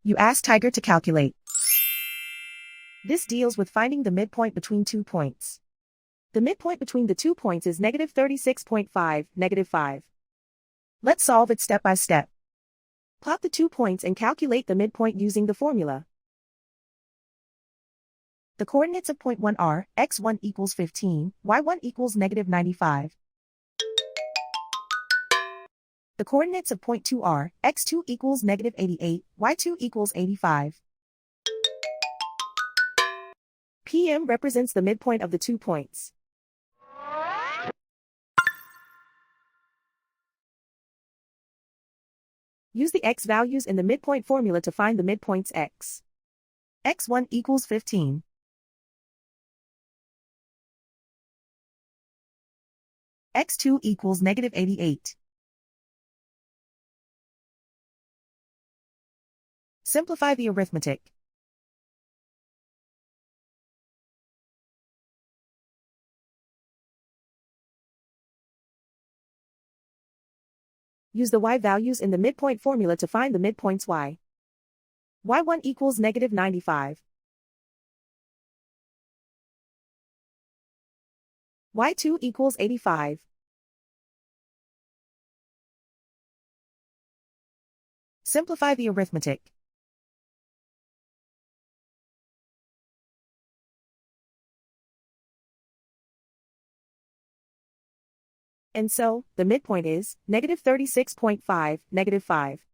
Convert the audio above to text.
You ask Tiger to calculate. This deals with finding the midpoint between 2 points. The midpoint between the 2 points is -36.5, -5. Let's solve it step by step. Plot the 2 points and calculate the midpoint using the formula. The coordinates of point 1 are, x1 equals 15, y1 equals -95. The coordinates of point 2 are, x2 equals -88, y2 equals 85. PM represents the midpoint of the 2 points. Use the x values in the midpoint formula to find the midpoints x. x1 equals 15. x2 equals -88. Simplify the arithmetic. Use the y values in the midpoint formula to find the midpoints y. y1 equals -95. y2 equals 85. Simplify the arithmetic. And so, the midpoint is -36.5, -5.